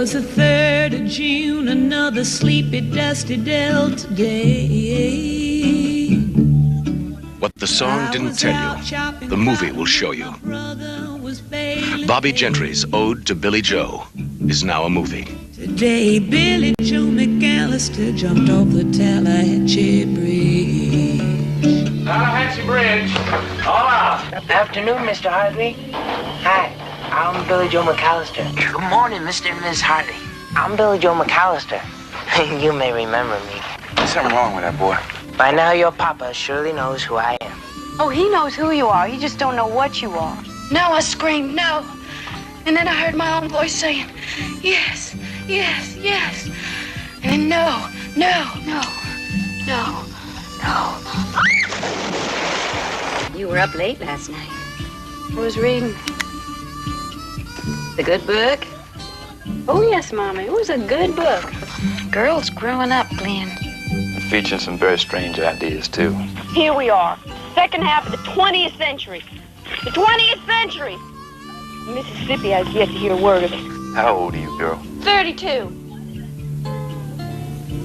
was the 3rd of June, another sleepy, dusty Delta day. What the song didn't tell you, the movie will show you. Bobby Gentry's Ode to Billy Joe is now a movie. Today, Billy Joe McAllister jumped off the Tallahatchie Bridge. Tallahatchie Bridge, all out. Afternoon, Mr. Hartley. Hi, I'm Billy Joe McAllister. Good morning, Mr. and Miss Hartley. I'm Billy Joe McAllister. You may remember me. There's something wrong with that boy. By now, your papa surely knows who I am. Oh, he knows who you are. He just don't know what you are. No, I screamed, no. And then I heard my own voice saying, yes, yes, yes. And no, no, no, no, no. You were up late last night. I was reading. The good book? Oh, yes, Mommy. It was a good book. Girls growing up, Glenn. Featuring some very strange ideas, too. Here we are, second half of the 20th century. The 20th century! Mississippi has yet to hear a word of it. How old are you, girl? 32.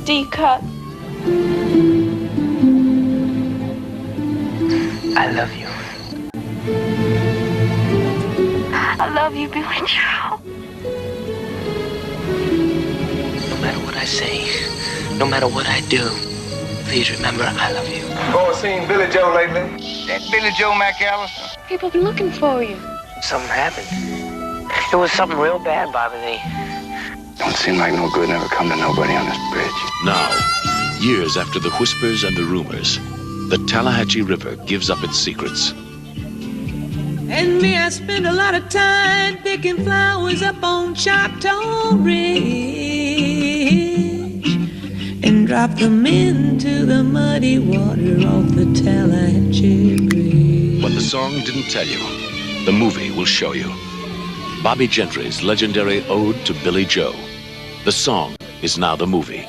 D cut. I love you. I love you, Billy Joe. No matter what I say, no matter what I do, please remember I love you. Boy, seen Billy Joe lately? That Billy Joe McAllister? People been looking for you. Something happened. It was something real bad, Bobby Lee. Don't seem like no good never come to nobody on this bridge. Now, years after the whispers and the rumors, the Tallahatchie River gives up its secrets. And me, I spend a lot of time picking flowers up on Choctaw Ridge and drop them into the muddy water off the Tallahatchie Bridge. What the song didn't tell you, the movie will show you. Bobby Gentry's legendary Ode to Billy Joe. The song is now the movie.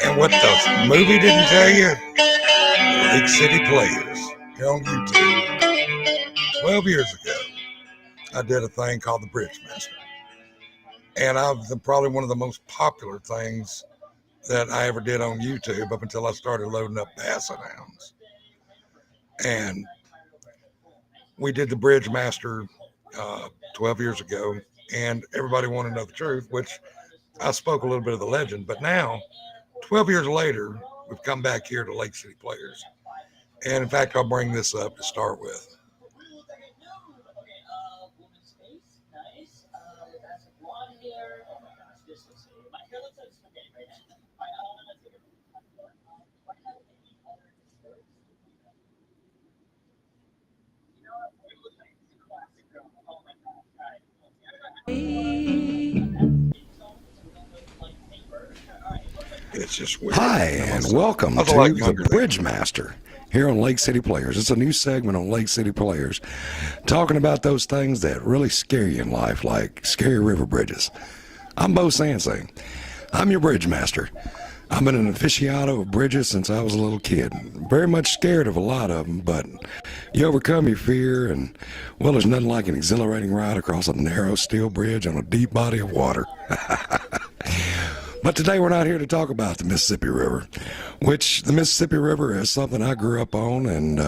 And what the movie didn't tell you, Lake City Players, here on YouTube. 12 years ago, I did a thing called the Bridge Master. And I was probably one of the most popular things that I ever did on YouTube up until I started loading up Basset Hounds. And we did the Bridge Master 12 years ago, and everybody wanted to know the truth, which I spoke a little bit of the legend. But now, 12 years later, we've come back here to Lake City Players. And in fact, I'll bring this up to start with. It's just weird. Hi, and welcome to the Bridge Master here on Lake City Players. It's a new segment on Lake City Players, talking about those things that really scare you in life, like scary river bridges. I'm Bo Sansing. I'm your Bridge Master. I've been an aficionado of bridges since I was a little kid. Very much scared of a lot of them, but you overcome your fear, and, well, there's nothing like an exhilarating ride across a narrow steel bridge on a deep body of water. But today we're not here to talk about the Mississippi River, which the Mississippi River is something I grew up on and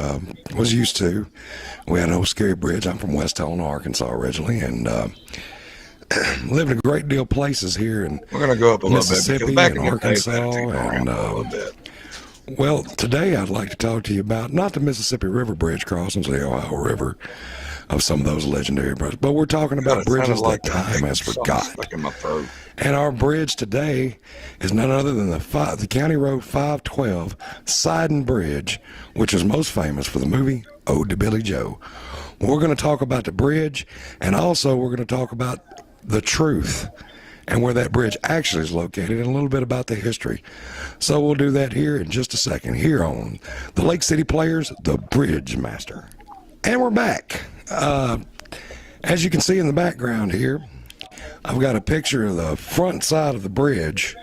was used to. We had an old scary bridge. I'm from West Helena, Arkansas originally, and lived in a great deal of places here in we're going to go up a Mississippi little bit, and Arkansas. And, well, today I'd like to talk to you about not the Mississippi River bridge crossings, the Ohio River, of some of those legendary bridges, but we're talking about bridges that time has forgot. And our bridge today is none other than the County Road 512 Sidon Bridge, which is most famous for the movie Ode to Billy Joe. We're going to talk about the bridge, and also we're going to talk about the truth and where that bridge actually is located, and a little bit about the history. So we'll do that here in just a second, here on the Lake City Players, the Bridge Master. And we're back. As you can see in the background here, I've got a picture of the front side of the bridge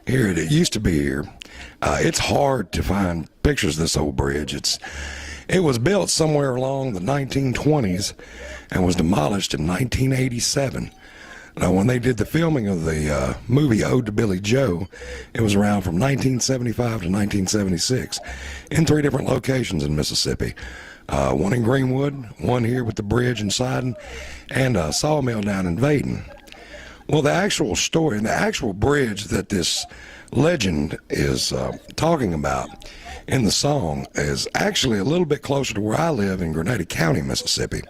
here. It used to be here. It's hard to find pictures of this old bridge. It was built somewhere along the 1920s and was demolished in 1987. Now, when they did the filming of the movie Ode to Billy Joe, it was around from 1975 to 1976 in 3 different locations in Mississippi. One in Greenwood, one here with the bridge in Sidon, and a sawmill down in Vaden. Well, the actual story, the actual bridge that this legend is talking about in the song is actually a little bit closer to where I live in Grenada County, Mississippi.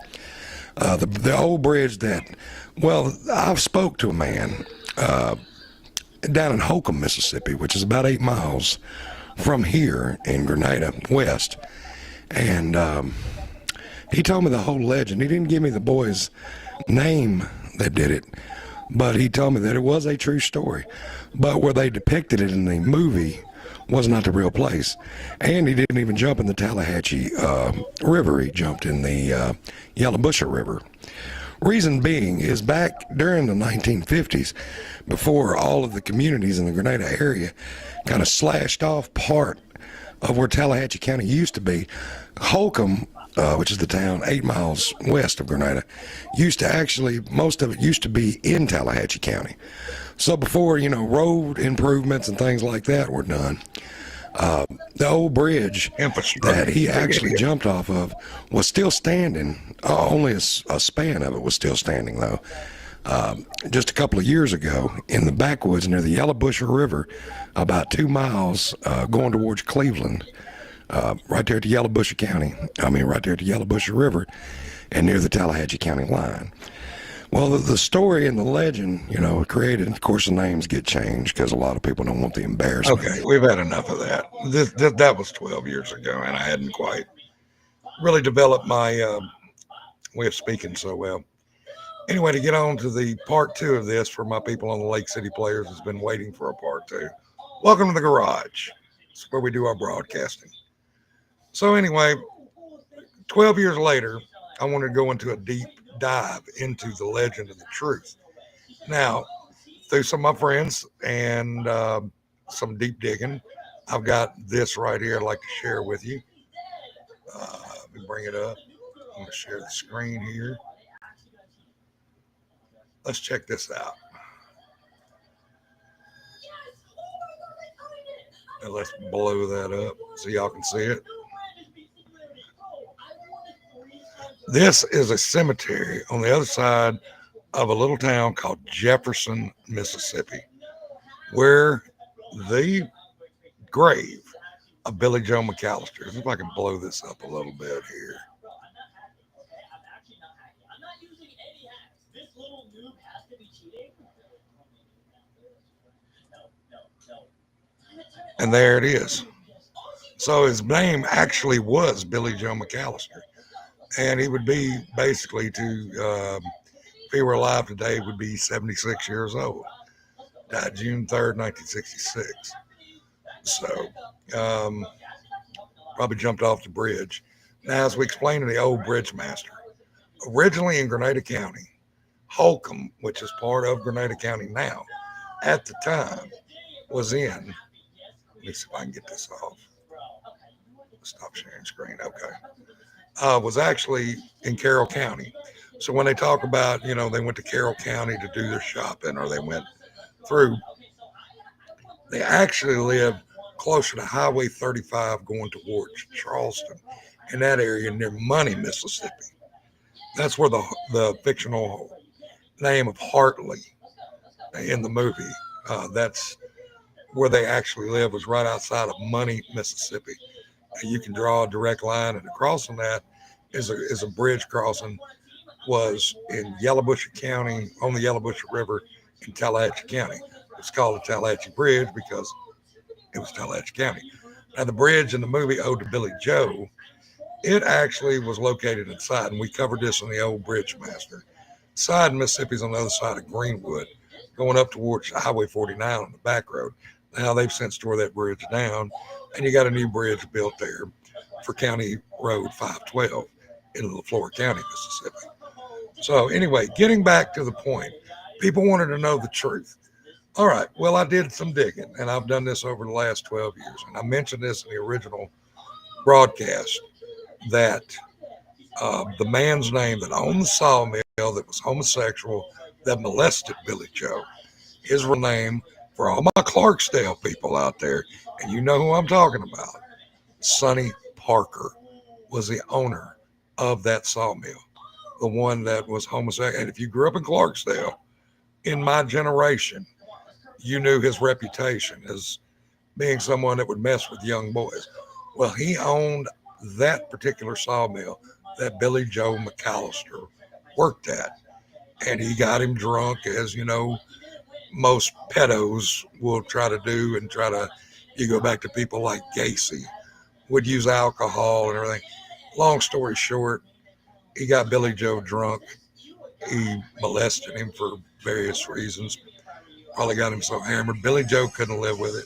The old bridge that, well, I've spoke to a man down in Holcomb, Mississippi, which is about 8 miles from here in Grenada West. And he told me the whole legend. He didn't give me the boy's name that did it, but he told me that it was a true story. But where they depicted it in the movie was not the real place. And he didn't even jump in the Tallahatchie River. He jumped in the Yellowbusher River. Reason being is back during the 1950s, before all of the communities in the Grenada area kind of slashed off part of where Tallahatchie County used to be, Holcomb, which is the town 8 miles west of Grenada, most of it used to be in Tallahatchie County. So before, road improvements and things like that were done, the old bridge that he actually jumped off of was still standing. Only a span of it was still standing, though. Just a couple of years ago, in the backwoods near the Yellowbusher River, about 2 miles going towards Cleveland, right there at the Yellowbusher River, and near the Tallahatchie County line. Well, the story and the legend, created, of course, the names get changed because a lot of people don't want the embarrassment. Okay, we've had enough of that. That was 12 years ago, and I hadn't quite really developed my way of speaking so well. Anyway, to get on to the part 2 of this, for my people on the Lake City Players has been waiting for a part 2. Welcome to the garage. It's where we do our broadcasting. So anyway, 12 years later, I wanted to go into a deep dive into the legend and the truth. Now, through some of my friends and some deep digging, I've got this right here I'd like to share with you. Let me bring it up. I'm going to share the screen here. Let's check this out. And let's blow that up so y'all can see it. This is a cemetery on the other side of a little town called Jefferson, Mississippi, where the grave of Billy Joe McAllister. See if I can blow this up a little bit here. And there it is. So his name actually was Billy Joe McAllister. And he would be basically if he were alive today, would be 76 years old. Died June 3rd, 1966. So probably jumped off the bridge. Now, as we explained in the old Bridge Master, originally in Grenada County, Holcomb, which is part of Grenada County now, at the time was in, let me see if I can get this off. Stop sharing screen. Okay. Was actually in Carroll County. So when they talk about, they went to Carroll County to do their shopping, or they went through, they actually lived closer to Highway 35 going towards Charleston, in that area near Money, Mississippi. That's where the fictional name of Hartley in the movie, that's where they actually live, was right outside of Money, Mississippi. You can draw a direct line, and across from that is a bridge crossing, was in Yellowbusher County on the Yellowbusher River in Tallahatchie County. It's called the Tallahatchie Bridge because it was Tallahatchie County. Now, the bridge in the movie Ode to Billy Joe, it actually was located in Sidon. We covered this in the old Bridge Master. Sidon, Mississippi is on the other side of Greenwood. going up towards Highway 49 on the back road. Now they've since tore that bridge down, and you got a new bridge built there for County Road 512 in LaFleur County, Mississippi. So anyway, getting back to the point, people wanted to know the truth. All right, well, I did some digging, and I've done this over the last 12 years, and I mentioned this in the original broadcast, that the man's name that owned the sawmill, that was homosexual, that molested Billy Joe, his real name, for all my Clarksdale people out there, and you know who I'm talking about, Sonny Parker was the owner of that sawmill, the one that was homosexual. And if you grew up in Clarksdale, in my generation, you knew his reputation as being someone that would mess with young boys. Well, he owned that particular sawmill that Billy Joe McAllister worked at. And he got him drunk, as you know, most pedos will try to do, and you go back to people like Gacy, would use alcohol and everything. Long story short, he got Billy Joe drunk. He molested him for various reasons. Probably got him so hammered. Billy Joe couldn't live with it.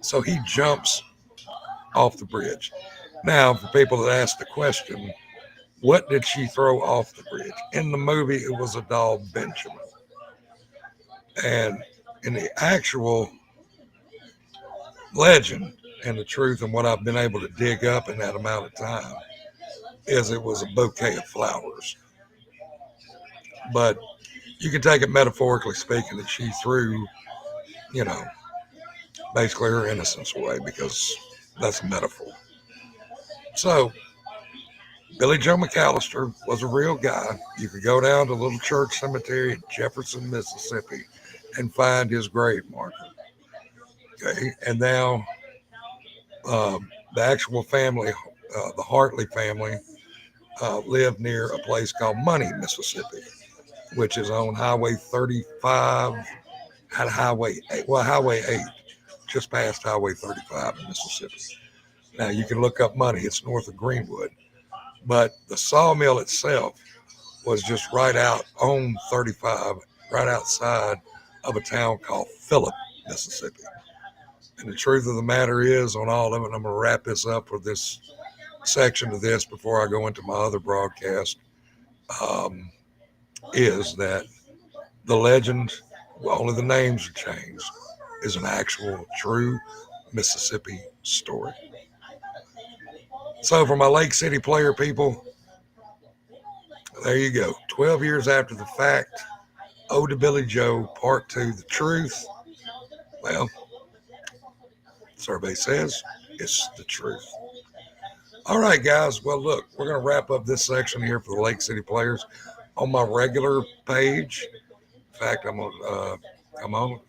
So he jumps off the bridge. Now, for people that ask the question, what did she throw off the bridge? In the movie, it was a doll, Benjamin. And in the actual legend and the truth and what I've been able to dig up in that amount of time is it was a bouquet of flowers. But you can take it metaphorically speaking that she threw, basically her innocence away, because that's a metaphor. So Billy Joe McAllister was a real guy. You could go down to Little Church Cemetery in Jefferson, Mississippi, and find his grave marker. Okay, and now the actual family, the Hartley family, lived near a place called Money, Mississippi, which is on Highway 35 at Highway 8, just past Highway 35 in Mississippi. Now you can look up Money; it's north of Greenwood. But the sawmill itself was just right out on 35, right outside of a town called Phillip, Mississippi. And the truth of the matter is, on all of it, I'm going to wrap this up for this section of this before I go into my other broadcast, is that the legend, well, only the names are changed, is an actual true Mississippi story. So for my Lake City player people, there you go. 12 years after the fact, Ode to Billy Joe, Part 2, The Truth. Well, survey says it's the truth. All right, guys. Well, look, we're going to wrap up this section here for the Lake City players on my regular page. In fact, I'm going to come on.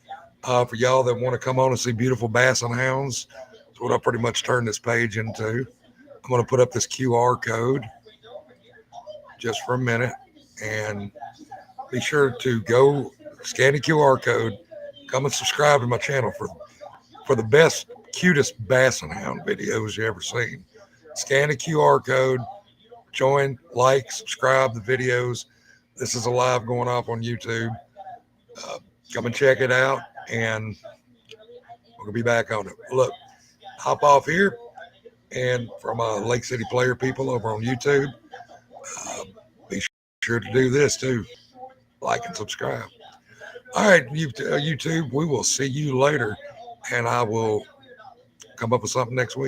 For y'all that want to come on and see beautiful Basset Hounds, that's what I pretty much turned this page into. I'm going to put up this QR code just for a minute, and be sure to go scan the QR code, come and subscribe to my channel for the best, cutest Basset Hound videos you ever seen. Scan the QR code, join, like, subscribe the videos. This is a live going off on YouTube. Come and check it out, and we're going to be back on it. Look, hop off here. And for my Lake City player people over on YouTube, be sure to do this too. Like and subscribe. All right, YouTube, we will see you later, and I will come up with something next week.